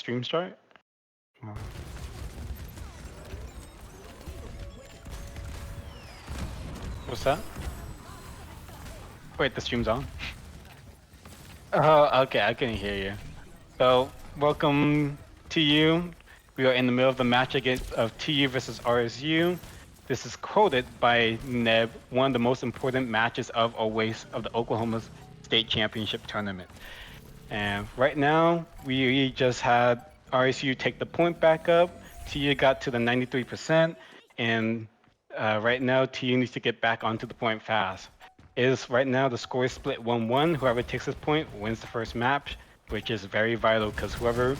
stream start? Oh. What's that? Wait, the stream's on? Oh, okay, I can hear you. So, welcome to you. We are in the middle of the match of TU versus RSU. This is quoted by Neb, one of the most important matches of OACE of the Oklahoma State Championship Tournament. And right now, we just had RSU take the point back up. TU got to the 93%, and right now TU needs to get back onto the point fast. Right now the score is split 1-1. Whoever takes this point wins the first match, which is very vital because whoever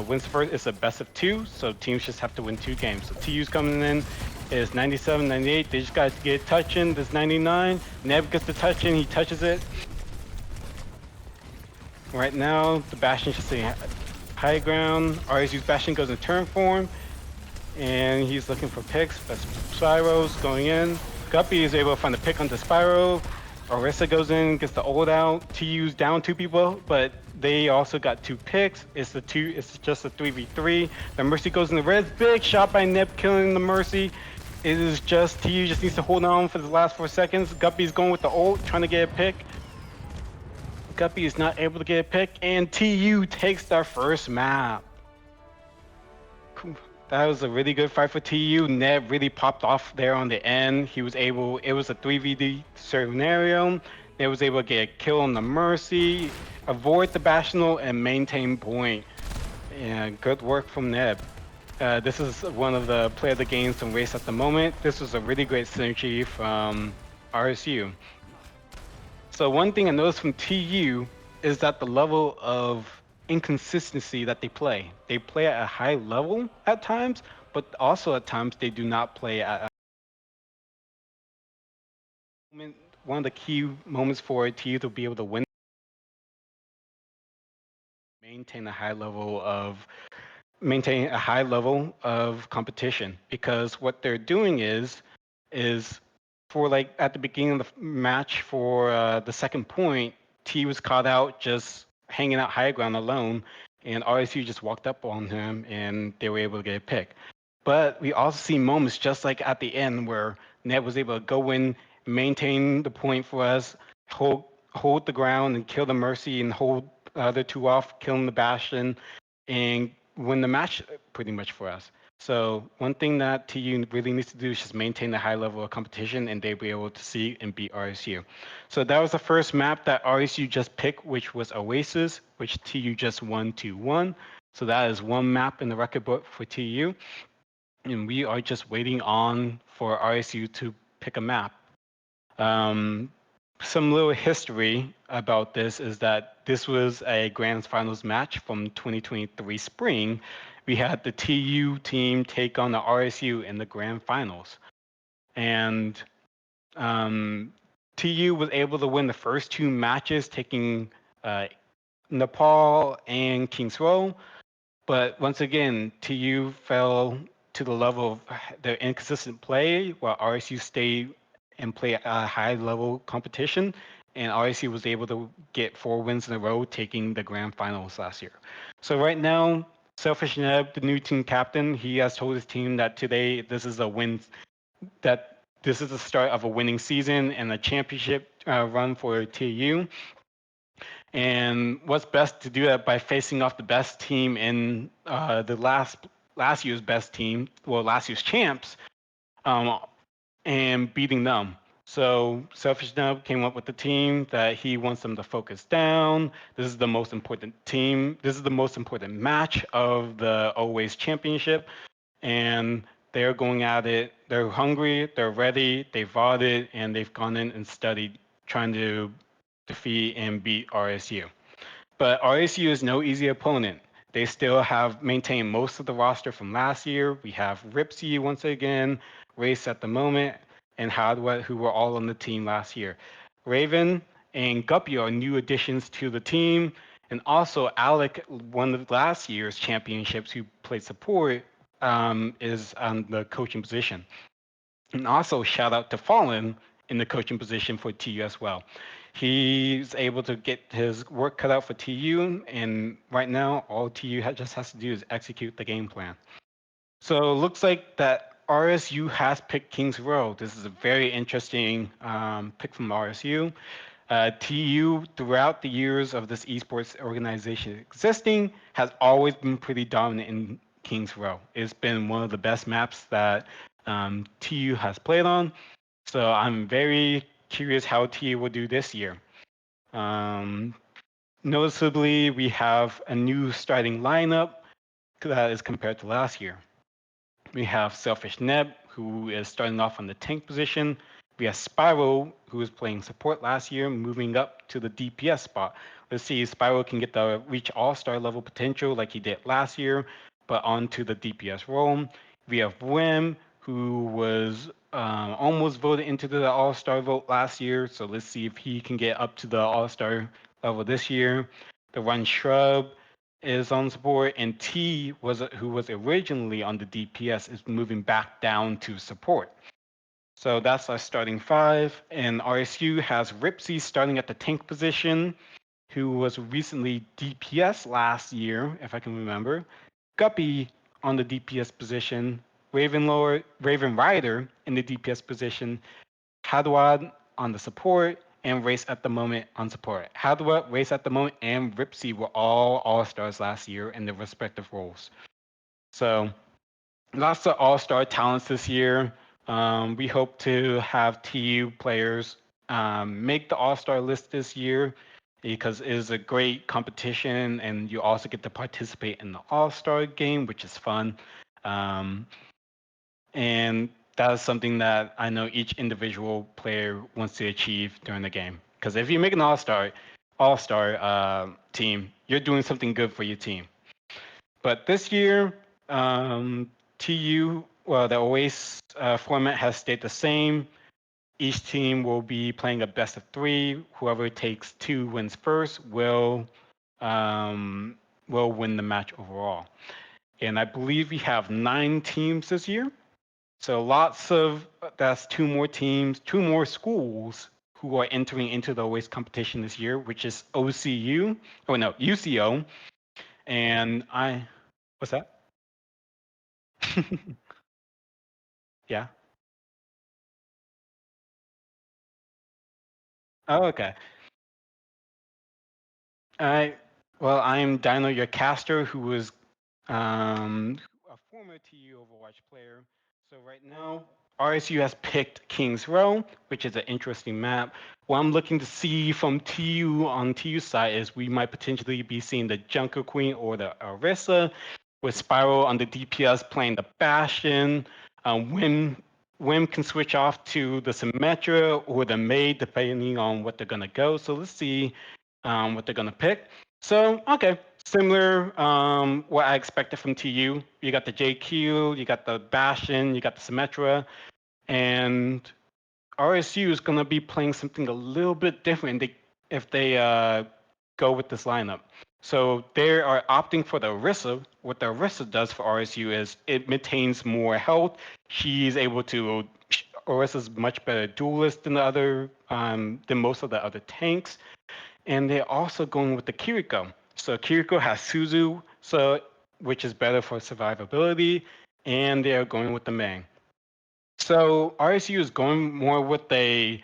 wins the first is a best of 2, so teams just have to win 2 games. So TU's coming in is 97, 98. They just got to get touching. There's 99. Neb gets the touching. He touches it. Right now, the Bastion just saying high ground. RSU's Bastion goes in turn form, and he's looking for picks. But Spyro's going in. Guppy is able to find a pick onto Spyro. Orisa goes in, gets the ult out. TU's down 2 people, but they also got 2 picks. It's just a 3v3. The Mercy goes in the res. Big shot by Neb, killing the Mercy. It is just TU just needs to hold on for the last 4 seconds. Guppy's going with the ult, trying to get a pick. Guppy is not able to get a pick, and TU takes their first map. That was a really good fight for TU. Neb really popped off there on the end. It was a 3v3 scenario. Neb was able to get a kill on the Mercy, avoid the Bastional, and maintain point. And good work from Neb. This is one of the play of the games from Race at the moment. This was a really great synergy from RSU. So one thing I noticed from TU is that the level of inconsistency that they play at a high level at times, but also at times they do not play at one of the key moments for TU to be able to win, maintain a high level of competition, because what they're doing is for like at the beginning of the match for the second point, T was caught out just hanging out high ground alone, and RSU just walked up on him and they were able to get a pick. But we also see moments just like at the end where Ned was able to go in, maintain the point for us, hold the ground and kill the Mercy and hold the other 2 off, killing the Bastion, and win the match pretty much for us. So one thing that TU really needs to do is just maintain the high level of competition, and they'll be able to see and beat RSU. So that was the first map that RSU just picked, which was Oasis, which TU just won 2-1. So that is 1 map in the record book for TU. And we are just waiting on for RSU to pick a map. Some little history about this is that this was a Grand Finals match from 2023 spring. We had the TU team take on the RSU in the Grand Finals. And TU was able to win the first 2 matches, taking Nepal and Kings Row. But once again, TU fell to the level of their inconsistent play, while RSU stayed and play a high-level competition, and RSU was able to get 4 wins in a row, taking the Grand Finals last year. So right now, Selfish Neb, the new team captain, he has told his team that today this is a win, that this is the start of a winning season and a championship run for TU. And what's best to do that by facing off the best team in the last year's best team, well, last year's champs, and beating them. So Selfish Nub came up with the team that he wants them to focus down. This is the most important team. This is the most important match of the OACE championship. And they're going at it. They're hungry, they're ready, they've voted, and they've gone in and studied trying to defeat and beat RSU. But RSU is no easy opponent. They still have maintained most of the roster from last year. We have Ripsy once again, Race at the moment, and Hadwet, who were all on the team last year. Raven and Guppy are new additions to the team. And also Alec, one of last year's championships who played support, is on the coaching position. And also shout out to Fallen in the coaching position for TU as well. He's able to get his work cut out for TU, and right now, all TU just has to do is execute the game plan. So it looks like that RSU has picked Kings Row. This is a very interesting pick from RSU. TU, throughout the years of this esports organization existing, has always been pretty dominant in Kings Row. It's been one of the best maps that TU has played on. So I'm very curious how TU will do this year. Noticeably, we have a new starting lineup that is compared to last year. We have Selfish Neb, who is starting off on the tank position. We have Spyro, who was playing support last year, moving up to the DPS spot. Let's see if Spyro can get the reach all-star level potential like he did last year, but onto the DPS role. We have Wim, who was almost voted into the all-star vote last year, so let's see if he can get up to the all-star level this year. The Run Shrub, is on support, and T who was originally on the DPS is moving back down to support. So that's our starting five. And RSU has Ripsy starting at the tank position, who was recently DPS last year, if I can remember. Guppy on the DPS position, Raven Rider in the DPS position, Hadwad on the support, and Race at the moment on support. Hadwad, Race at the moment, and Ripsy were all All-Stars last year in their respective roles. So lots of All-Star talents this year. We hope to have TU players make the All-Star list this year because it is a great competition, and you also get to participate in the All-Star game, which is fun. And that is something that I know each individual player wants to achieve during the game. Because if you make an all-star team, you're doing something good for your team. But this year, TU, well, the OACE format has stayed the same. Each team will be playing a best of three. Whoever takes 2 wins first will win the match overall. And I believe we have 9 teams this year. So that's 2 more teams, 2 more schools who are entering into the OACE competition this year, which is UCO. And what's that? Yeah. Oh, okay. I'm Dino, your caster, who was a former TU Overwatch player. So right now, RSU has picked Kings Row, which is an interesting map. What I'm looking to see from TU on TU side is we might potentially be seeing the Junker Queen or the Orisa, with Spiral on the DPS playing the Bastion. Wim can switch off to the Symmetra or the Maid, depending on what they're going to go. So let's see what they're going to pick. So, okay, similar what I expected from TU. You got the JQ, you got the Bastion, you got the Symmetra, and RSU is going to be playing something a little bit different if they go with this lineup. So they are opting for the Orisa. What the Orisa does for RSU is it maintains more health. She's able to. Orisa's much better duelist than than most of the other tanks. And they're also going with the Kiriko. So Kiriko has Suzu, which is better for survivability, and they're going with the Mei. So RSU is going more with a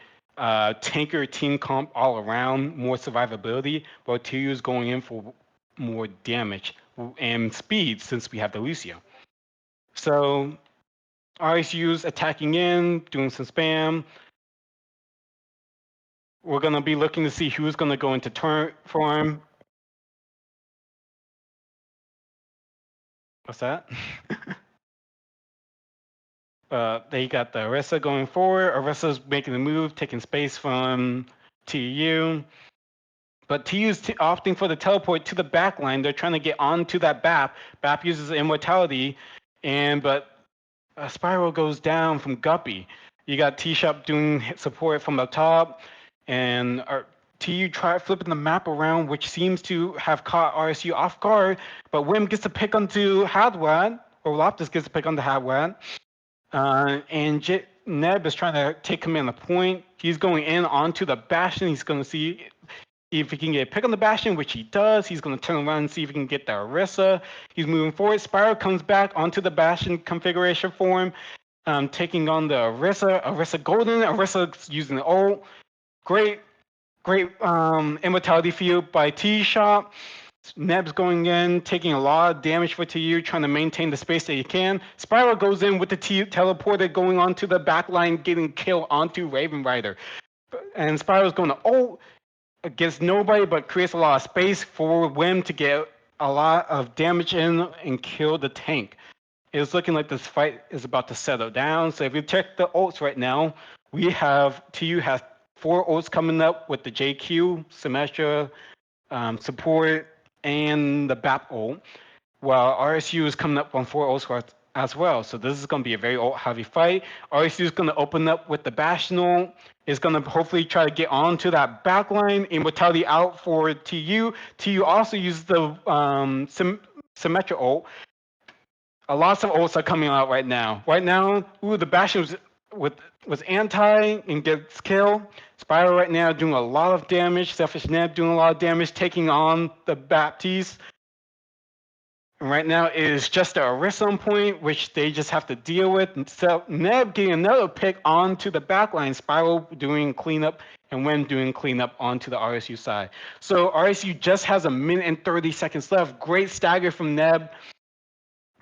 tanker team comp all around, more survivability, while TU is going in for more damage and speed since we have the Lucio. So RSU is attacking in, doing some spam. We're going to be looking to see who's going to go into turn form. What's that? They got the Orisa going forward. Orisa's making the move, taking space from TU. But TU's opting for the teleport to the back line. They're trying to get onto that BAP. BAP uses immortality, but a spiral goes down from Guppy. You got T-Shop doing support from the top, and TU try flipping the map around, which seems to have caught RSU off guard. But Wim gets to pick onto Hadwad, or Loptus gets to pick onto Hadwad. And Neb is trying to take command of the point. He's going in onto the Bastion. He's going to see if he can get a pick on the Bastion, which he does. He's going to turn around and see if he can get the Orisa. He's moving forward. Spyro comes back onto the Bastion configuration for him, taking on the Orisa. Orisa Golden. Orisa using the ult. Great immortality field by T-Shot. Neb's going in, taking a lot of damage for TU, trying to maintain the space that he can. Spyro goes in with the teleporter, going onto the back line, getting killed onto Raven Rider. And Spyro's going to ult against nobody, but creates a lot of space for Wim to get a lot of damage in and kill the tank. It's looking like this fight is about to settle down. So if you check the ults right now, we have TU has 4 ults coming up with the JQ, Symmetra, support, and the BAP ult, while RSU is coming up on 4 ults as well. So this is going to be a very ult heavy fight. RSU is going to open up with the Bastion ult. Is going to hopefully try to get onto that backline. Immortality out for TU. TU also uses the Symmetra ult. A lot of ults are coming out right now. Right now, the Bastion was anti and gets killed. Spyro right now doing a lot of damage. Selfish Neb doing a lot of damage, taking on the Baptiste. And right now it is just a Orisa on point, which they just have to deal with. So Neb getting another pick onto the backline. Spyro doing cleanup and Wen doing cleanup onto the RSU side. So RSU just has 1 minute and 30 seconds left. Great stagger from Neb.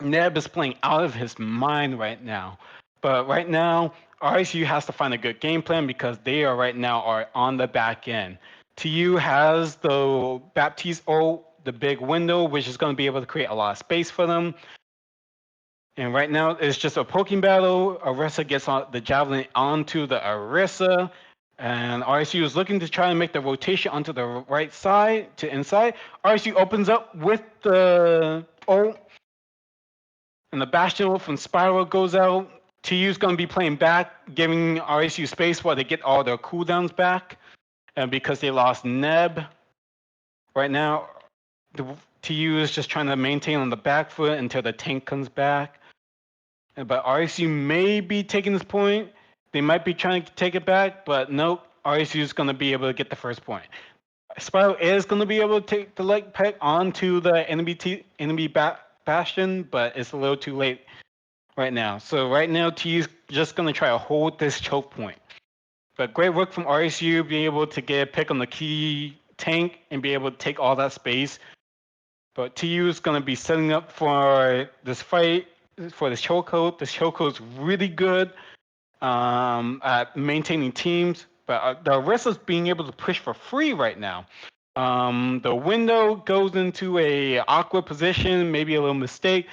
Neb is playing out of his mind right now. But right now, RSU has to find a good game plan because they are right now are on the back end. TU has the Baptiste ult, the big window, which is going to be able to create a lot of space for them. And right now, it's just a poking battle. Orisa gets on the Javelin onto the Orisa. And RSU is looking to try and make the rotation onto the right side to inside. RSU opens up with the ult. And the Bastion ult from Spyro goes out. TU's going to be playing back, giving RSU space while they get all their cooldowns back. And because they lost Neb, right now, the TU is just trying to maintain on the back foot until the tank comes back. But RSU may be taking this point. They might be trying to take it back, but nope, RSU is going to be able to get the first point. Spyro is going to be able to take the leg peck onto the enemy Bastion, but it's a little too late right now. So right now, TU's just going to try to hold this choke point. But great work from RSU being able to get a pick on the key tank and be able to take all that space. But TU is going to be setting up for this fight, for this chokehold. This chokehold is really good at maintaining teams. But the Orisa is being able to push for free right now. The window goes into a awkward position, maybe a little mistake.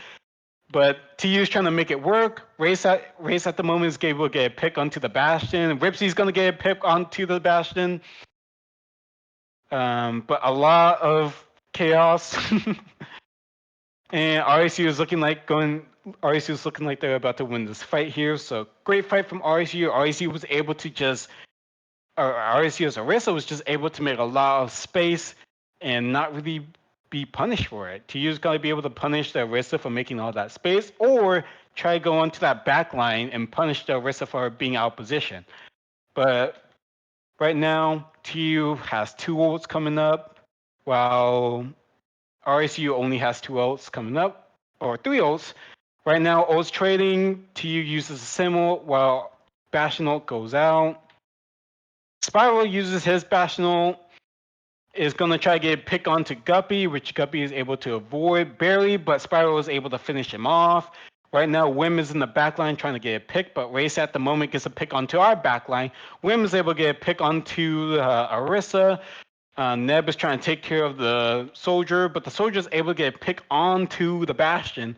But TU is trying to make it work. Race at the moment is able to get a pick onto the Bastion. Ripsy's going to get a pick onto the Bastion. But a lot of chaos. And RSU is looking like they're about to win this fight here. So great fight from RSU. RSU was able to RSU's Orisa was just able to make a lot of space and not really be punished for it. TU's got to be able to punish the Orisa for making all that space, or try to go onto that back line and punish the Orisa for being out of position. But right now, TU has 2 ults coming up, while RSU only has 2 ults coming up, or 3 ults. Right now, ults trading, TU uses a Sim-ult while Bastion ult goes out. Spyro uses his Bastion ult, is going to try to get a pick onto Guppy, which Guppy is able to avoid barely, but Spyro is able to finish him off. Right now, Wim is in the backline trying to get a pick, but Race at the moment gets a pick onto our backline. Wim is able to get a pick onto Orisa. Neb is trying to take care of the soldier, but the soldier is able to get a pick onto the Bastion.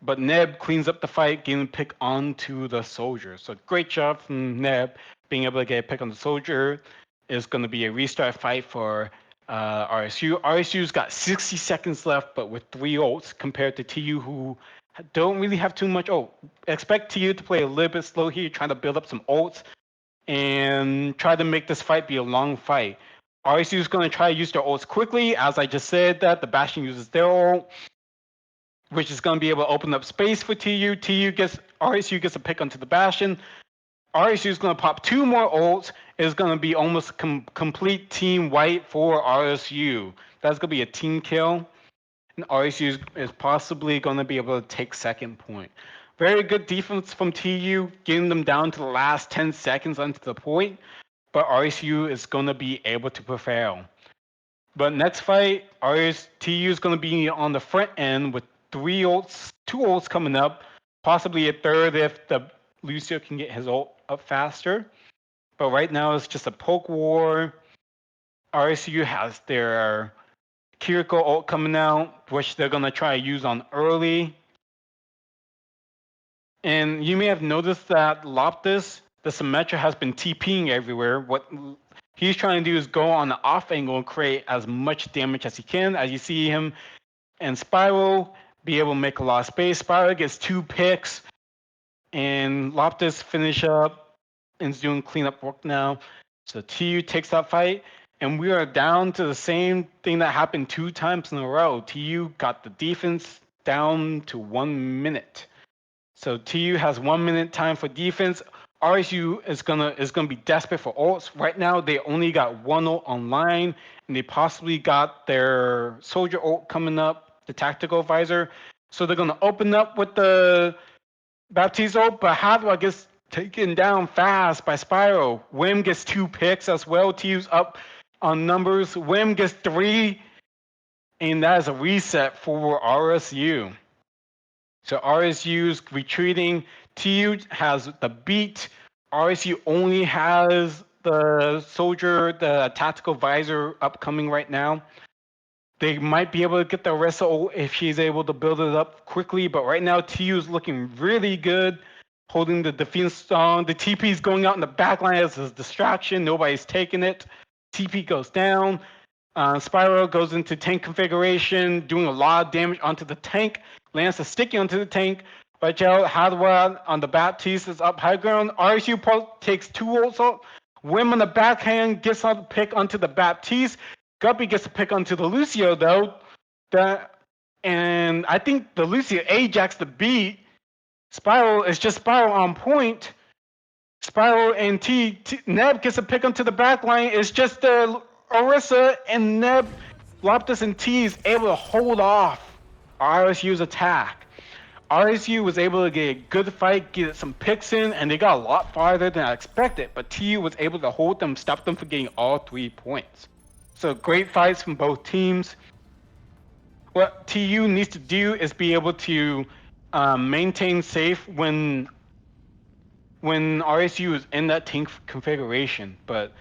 But Neb cleans up the fight, getting a pick onto the soldier. So great job from Neb being able to get a pick on the soldier. It's going to be a restart fight for RSU. RSU's got 60 seconds left, but with 3 ults compared to TU, who don't really have too much ult. Expect TU to play a little bit slow here, trying to build up some ults and try to make this fight be a long fight. RSU is going to try to use their ults quickly. As I just said, that the Bastion uses their ult, which is going to be able to open up space for TU. RSU gets a pick onto the Bastion. RSU is going to pop 2 more ults. It's going to be almost complete team wipe for RSU. That's going to be a team kill. And RSU is possibly going to be able to take second point. Very good defense from TU, getting them down to the last 10 seconds onto the point. But RSU is going to be able to prevail. But next fight, TU is going to be on the front end with 2 ults coming up, possibly a third if the Lucio can get his ult up faster. But right now it's just a poke war. RSU has their Kiriko ult coming out, which they're going to try to use on early. And you may have noticed that Loptis, the Symmetra, has been TPing everywhere. What he's trying to do is go on the off angle and create as much damage as he can. As you see him and Spiral be able to make a lot of space. Spiral gets 2 picks, and Loptis finish up and is doing cleanup work now. So TU takes that fight, and we are down to the same thing that happened 2 times in a row. TU got the defense down to 1 minute. So TU has 1 minute time for defense. RSU is gonna be desperate for ults. Right now, they only got 1 ult online, and they possibly got their soldier ult coming up, the tactical visor. So they're gonna open up with the Baptiste ult, but Hadwa gets taken down fast by Spyro. Wim gets 2 picks as well. TU's up on numbers. Wim gets 3, and that is a reset for RSU. So RSU's retreating. TU has the beat. RSU only has the soldier, the tactical visor upcoming right now. They might be able to get the rest of ult if she's able to build it up quickly, but right now TU is looking really good, holding the defense strong. The TP is going out in the back line as a distraction. Nobody's taking it. TP goes down. Spyro goes into tank configuration, doing a lot of damage onto the tank. Lands a sticky onto the tank. Watch out, Hadwa on the Baptiste is up high ground. RSU takes 2 ults up. Wim on the backhand gets on the pick onto the Baptiste. Guppy gets a pick onto the Lucio though. And I think the Lucio Ajax the beat. Spiral is just Spiral on point. Spiral and Neb gets a pick onto the back line. It's just Orisa and Neb, Loptis and T is able to hold off RSU's attack. RSU was able to get a good fight, get some picks in, and they got a lot farther than I expected, but TU was able to hold them, stop them from getting all 3 points. So great fights from both teams. What TU needs to do is be able to maintain safe when RSU is in that tank configuration. But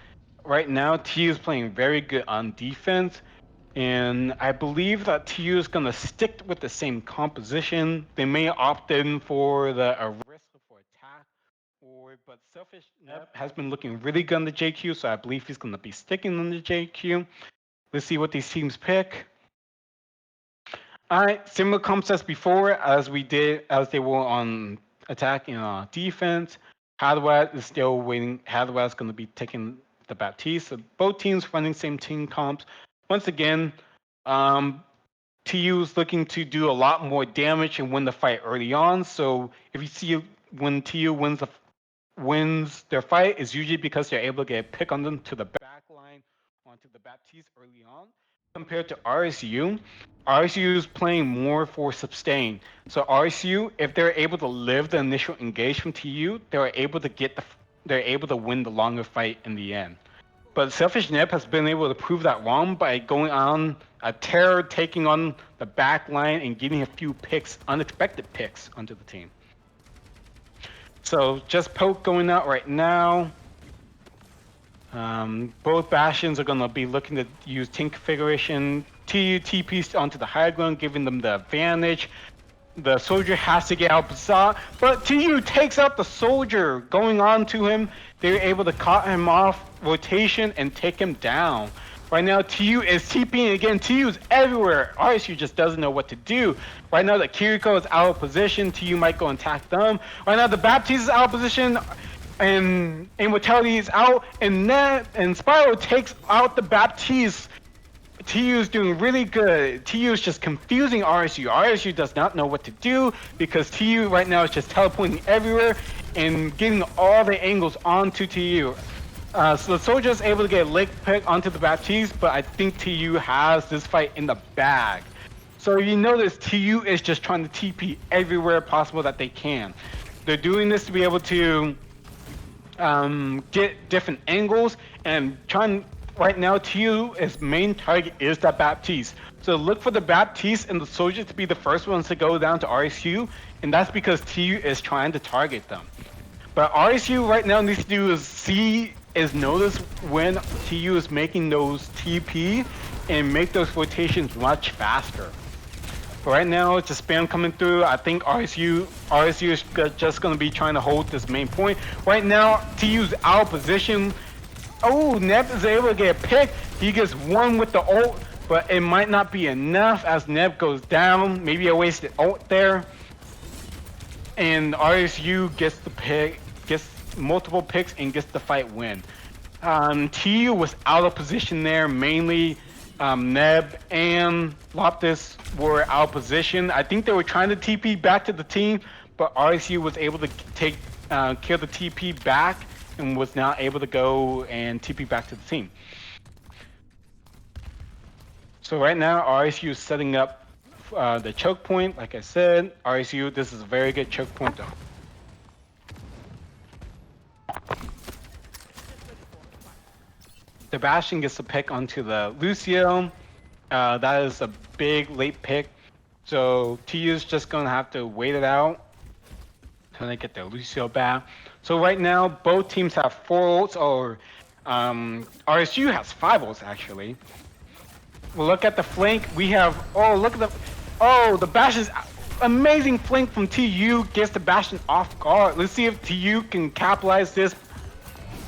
right now, TU is playing very good on defense. And I believe that TU is going to stick with the same composition. They may opt in for the Arista for attack, but Selfish Neb has been looking really good on the JQ, so I believe he's going to be sticking on the JQ. Let's see what these teams pick. All right, similar comps as before, as they were on attack and defense. Hadwat is still waiting. Hadwat is going to be taking the Baptiste. So both teams running same team comps. Once again, TU is looking to do a lot more damage and win the fight early on. So if you see when TU wins their fight, is usually because they're able to get a pick on them to the back line onto the Baptiste early on. Compared to RSU is playing more for sustain. So RSU, if they're able to live the initial engage from TU, they're able to win the longer fight in the end. But Selfish Neb has been able to prove that wrong by going on a terror, taking on the back line and getting a few picks, unexpected picks onto the team. So just poke going out right now. Both Bastions are going to be looking to use tank configuration. TU TPs onto the high ground, giving them the advantage. The soldier has to get out Bazaar, but TU takes out the soldier. Going on to him, they're able to cut him off rotation and take him down. Right now, TU is TPing again. TU is everywhere. RSU just doesn't know what to do. Right now, the Kiriko is out of position. TU might go and attack them. Right now, the Baptiste is out of position. And Immortality is out, and Spyro takes out the Baptiste. TU is doing really good. TU is just confusing RSU. RSU does not know what to do because TU right now is just teleporting everywhere. and getting all the angles onto TU. So the Soldier is able to get a late pick onto the Baptiste, but I think TU has this fight in the bag. So you notice TU is just trying to TP everywhere possible that they can. They're doing this to be able to get different angles and trying. Right now, TU's main target is that Baptiste. So look for the Baptiste and the Soldier to be the first ones to go down to RSU, and that's because TU is trying to target them. But RSU right now needs to do is notice when TU is making those TP and make those rotations much faster. But right now, it's a spam coming through. I think RSU is just going to be trying to hold this main point. Right now, TU's out of position. Oh, Neb is able to get a pick. He gets one with the ult, but it might not be enough as Neb goes down. Maybe a wasted ult there. And RSU gets the pick, gets multiple picks, and gets the fight win. TU was out of position there, mainly Neb and Loptis were out of position. I think they were trying to TP back to the team, but RSU was able to kill the TP back and was now able to go and TP back to the team. So right now, RSU is setting up the choke point. Like I said, RSU, this is a very good choke point though. The Bastion gets a pick onto the Lucio. That is a big late pick. So TU is just going to have to wait it out until they get their Lucio back. So right now, both teams have 4 ults, or RSU has 5 ults actually. We'll look at the flank. We have, the Bastion's amazing flank from TU gets the Bastion off guard. Let's see if TU can capitalize this.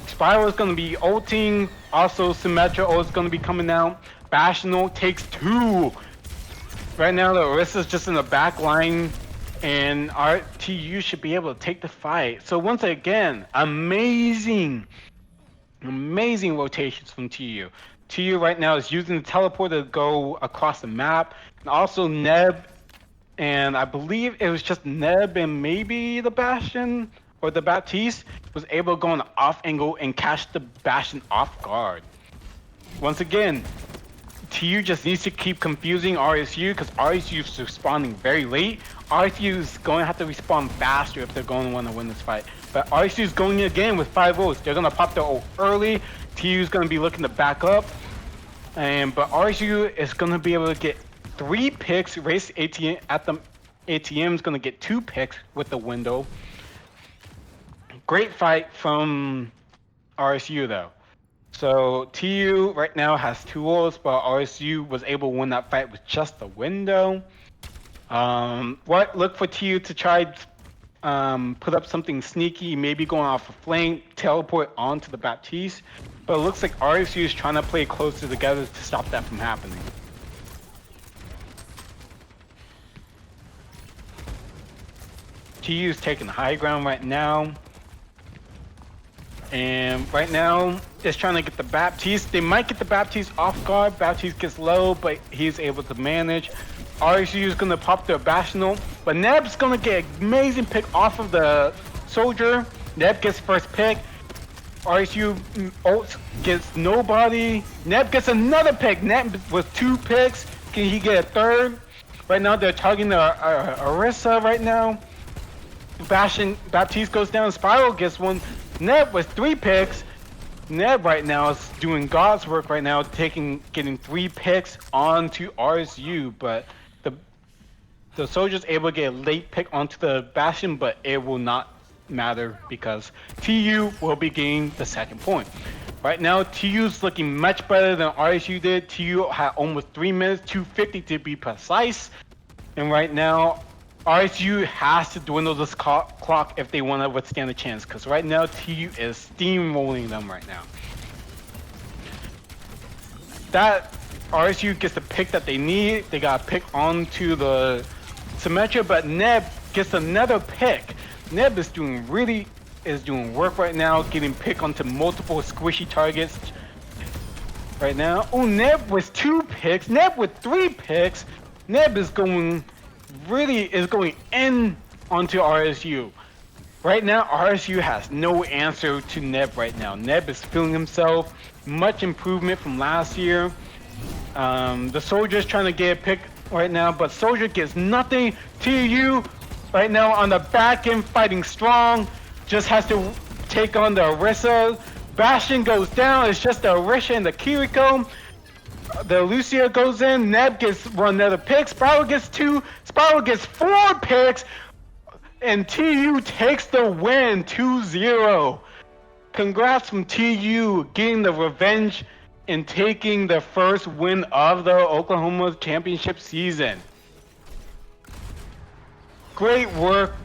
Spiral is going to be ulting. Also, Symmetra ult is going to be coming out. Bastion ult takes 2. Right now, the Orisa's just in the back line, and our TU should be able to take the fight. So once again, amazing rotations from TU. TU right now is using the teleport to go across the map, and also Neb, and I believe it was just Neb and maybe the Bastion or the Baptiste was able to go on the off angle and catch the Bastion off guard. Once again, TU just needs to keep confusing RSU because RSU is responding very late. RSU is going to have to respond faster if they're going to want to win this fight. But RSU is going again with 5 ults. They're going to pop their ult early. TU is going to be looking to back up. But RSU is going to be able to get 3 picks. Race ATM at the ATM is going to get 2 picks with the window. Great fight from RSU though. So TU right now has 2 ults, but RSU was able to win that fight with just the window. Look for TU to try put up something sneaky, maybe going off a flank, teleport onto the Baptiste. But it looks like RSU is trying to play closer together to stop that from happening. TU is taking the high ground right now. And right now, it's trying to get the Baptiste. They might get the Baptiste off guard. Baptiste gets low, but he's able to manage. RSU is going to pop their Bastion ult, but Neb's going to get an amazing pick off of the Soldier. Neb gets first pick. RSU ult gets nobody. Neb gets another pick. Neb with 2 picks. Can he get a third? Right now, they're targeting Orisa right now. Baptiste goes down. Spiral gets 1. Neb with 3 picks. Neb right now is doing God's work right now, getting 3 picks onto RSU, but the Soldier's able to get a late pick onto the Bastion, but it will not matter because TU will be getting the 2nd point. Right now, TU's looking much better than RSU did. TU had almost 3 minutes, 2:50 to be precise, and right now, RSU has to dwindle this clock if they want to withstand the chance, because right now TU is steamrolling them right now. That RSU gets the pick that they need. They got a pick onto the Symmetra, but Neb gets another pick. Neb is doing work right now, getting pick onto multiple squishy targets right now. Oh, Neb with 2 picks. Neb with 3 picks. Neb is going in onto RSU. Right now, RSU has no answer to Neb right now. Neb is feeling himself. Much improvement from last year. The Soldier's trying to get a pick right now, but Soldier gets nothing. TU right now on the back end fighting strong. Just has to take on the Orisa. Bastion goes down. It's just the Orisa and the Kiriko. The Lucia goes in. Neb gets one another pick. Spiral gets 2. Spiral gets 4 picks. And TU takes the win 2-0. Congrats from TU getting the revenge and taking the first win of the Oklahoma championship season. Great work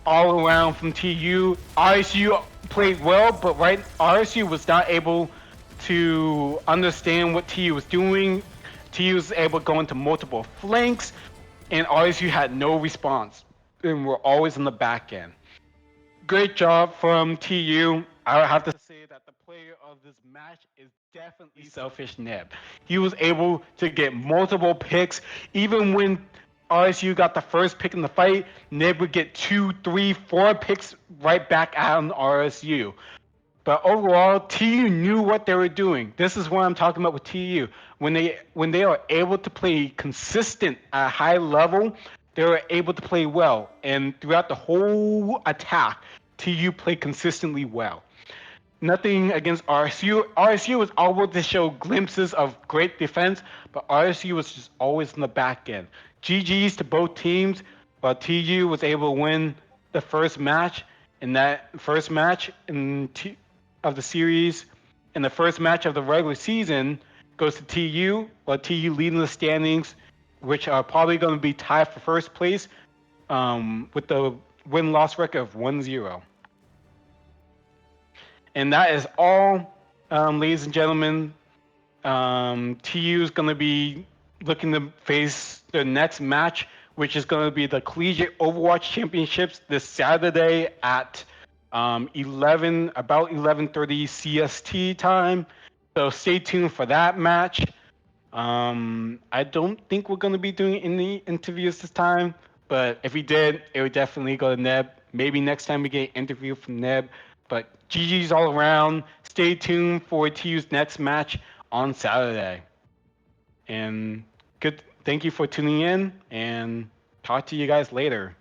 all around from TU. RSU played well, but RSU was not able to understand what TU was doing. TU was able to go into multiple flanks, and RSU had no response. And we're always on the back end. Great job from TU. I would have to say that the player of this match is definitely Selfish Neb. He was able to get multiple picks. Even when RSU got the first pick in the fight, Neb would get 2, 3, 4 picks right back on RSU. But overall, TU knew what they were doing. This is what I'm talking about with TU. When they are able to play consistent at a high level, they were able to play well. And throughout the whole attack, TU played consistently well. Nothing against RSU. RSU was able to show glimpses of great defense, but RSU was just always in the back end. GG's to both teams, but TU was able to win the first match. In that first match of the series, in the first match of the regular season, goes to TU, while TU leading the standings, which are probably going to be tied for first place, with the win-loss record of 1-0. And that is all, ladies and gentlemen. TU is going to be looking to face their next match, which is going to be the Collegiate Overwatch Championships this Saturday at about 11:30 CST time. So stay tuned for that match. I don't think we're going to be doing any interviews this time, but if we did, it would definitely go to Neb. Maybe next time we get an interview from Neb. But GG's all around. Stay tuned for TU's next match on Saturday. And thank you for tuning in, and talk to you guys later.